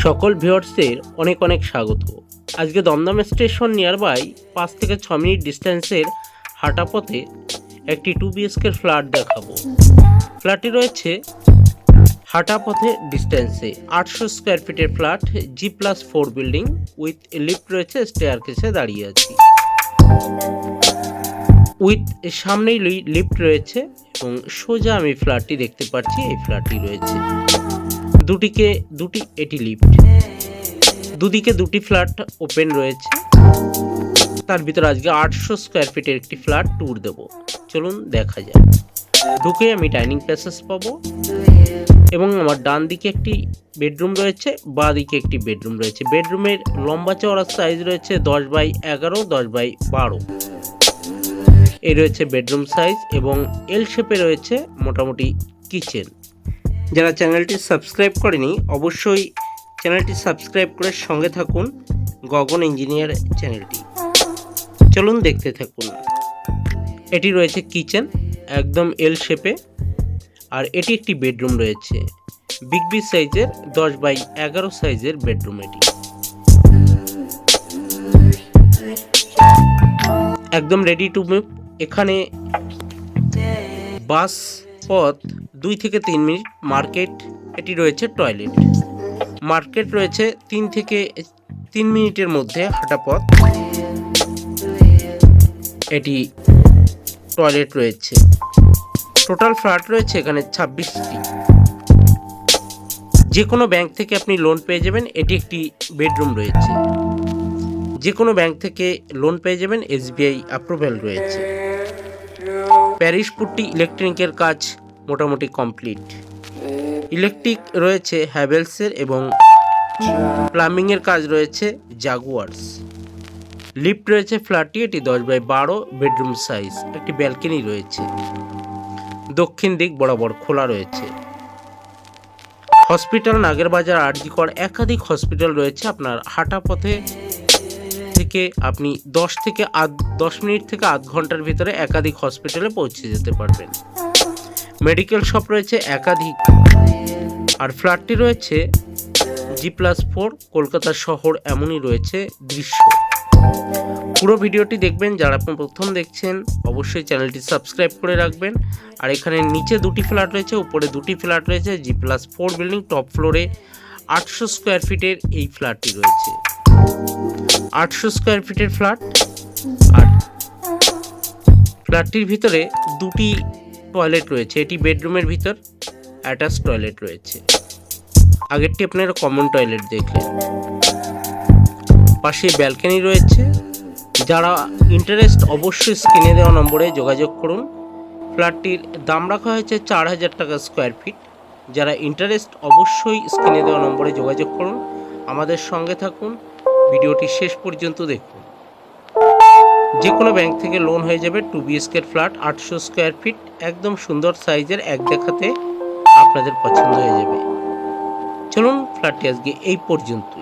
সকল ভিউয়ার্সদের অনেক অনেক স্বাগত। আজকে দমদম স্টেশন নিয়ারবাই 5 থেকে 6 মিনিট ডিস্টেন্সের হাঁটা পথে একটি 2 BHK ফ্ল্যাট দেখাবো। ফ্ল্যাটটি রয়েছে হাঁটা পথে ডিস্টেন্সে 800 স্কোয়ার ফিটের flat, G+4 building with lift রয়েছে, স্টেয়ারকেসে দাঁড়িয়ে আছি। উইথ সামনেই লিফট রয়েছে এবং সোজা আমি ফ্ল্যাটটি দেখতে পাচ্ছি। এই ফ্ল্যাটটি রয়েছে দুটি এটি লিফট, দুদিকে দুটি ফ্ল্যাট ওপেন রয়েছে। তার ভিতরে আজকে 800 স্কোয়ার ফিটের একটি ফ্ল্যাট ট্যুর দেব। চলুন দেখা যায়। ঢুকে আমি ডাইনিং প্যাসেজ পাবো এবং আমার ডান দিকে একটি বেডরুম রয়েছে, বাঁ দিকে একটি বেডরুম রয়েছে। বেডরুমের লম্বা চওড়ার সাইজ রয়েছে 10x11, 10x12। এই রয়েছে বেডরুম সাইজ এবং এল শেপে রয়েছে মোটামুটি কিচেন। যারা চ্যানেলটি সাবস্ক্রাইব করেনি অবশ্যই চ্যানেলটি সাবস্ক্রাইব করে সঙ্গে থাকুন গগন ইঞ্জিনিয়ার চ্যানেলটি। চলুন দেখতে থাকুন। এটি রয়েছে কিচেন, একদম এল শেপে। আর এটি একটি বেডরুম রয়েছে, বিগ সাইজের 10x11 সাইজের বেডরুম। এটি একদম রেডি টু মুভ। এখানে বাস পথ 2 থেকে 3 মিনিট। মার্কেট, এটি রয়েছে টয়লেট। মার্কেট রয়েছে 3 থেকে 3 মিনিটের মধ্যে হাঁটা পথ। এটি টয়লেট রয়েছে। টোটাল ফ্ল্যাট রয়েছে এখানে 26টি। যে কোনো ব্যাংক থেকে আপনি লোন পেয়ে যাবেন। এটি একটি বেডরুম রয়েছে, যে কোনো ব্যাংক থেকে লোন পেয়ে যাবেন। SBI অ্যাপ্রুভ্যাল রয়েছে। প্যারিস পুট্টি ইলেকট্রিকের কাজ মোটামুটি কমপ্লিট। ইলেকট্রিক রয়েছে হ্যাভেলসের এবং প্লাম্বিংয়ের কাজ রয়েছে জাগুয়ার্স। লিফট রয়েছে ফ্ল্যাটটি, এটি 10x12 বেডরুম সাইজ। একটি ব্যালকনি রয়েছে, দক্ষিণ দিক বরাবর খোলা রয়েছে। হসপিটাল নাগেরবাজার, RG কর, একাধিক হসপিটাল রয়েছে। আপনার হাঁটা পথে থেকে আপনি 10 মিনিট থেকে আধ ঘন্টার ভিতরে একাধিক হসপিটালে পৌঁছে যেতে পারবেন। মেডিকেল শপ রয়েছে একাধিক। আর ফ্ল্যাটটি রয়েছে G+4, কলকাতা শহর এমনই রয়েছে দৃশ্য। পুরো ভিডিওটি দেখবেন। যারা আপনি প্রথম দেখছেন অবশ্যই চ্যানেলটি সাবস্ক্রাইব করে রাখবেন। আর এখানে নিচে দুটি ফ্ল্যাট রয়েছে, উপরে দুটি ফ্ল্যাট রয়েছে। G+4 বিল্ডিং, টপ ফ্লোরে 800 স্কোয়ার ফিটের এই ফ্ল্যাটটি রয়েছে। 800 স্কোয়ার ফিটের ফ্ল্যাট। আর ফ্ল্যাটটির ভিতরে দুটি টয়লেট রয়েছে। এটি বেডরুমের ভিতর অ্যাটাচ টয়লেট রয়েছে। আগেরটি আপনারা কমন টয়লেট দেখলেন। পাশে ব্যালকনি রয়েছে। যারা ইন্টারেস্ট অবশ্যই স্ক্রিনে দেওয়া নম্বরে যোগাযোগ করুন। ফ্ল্যাটটির দাম রাখা হয়েছে 4000 টাকা স্কোয়ার ফিট। যারা ইন্টারেস্ট অবশ্যই স্ক্রিনে দেওয়া নম্বরে যোগাযোগ করুন। আমাদের সঙ্গে থাকুন, ভিডিওটি শেষ পর্যন্ত দেখুন। যে কোনো ব্যাংক থেকে লোন হয়ে যাবে। 2 BHK ফ্ল্যাট, 800 স্কোয়ার ফিট, একদম সুন্দর সাইজের। এক দেখাতে আপনাদের পছন্দ হয়ে যাবে। চলুন, ফ্ল্যাটটি আজকে এই পর্যন্ত।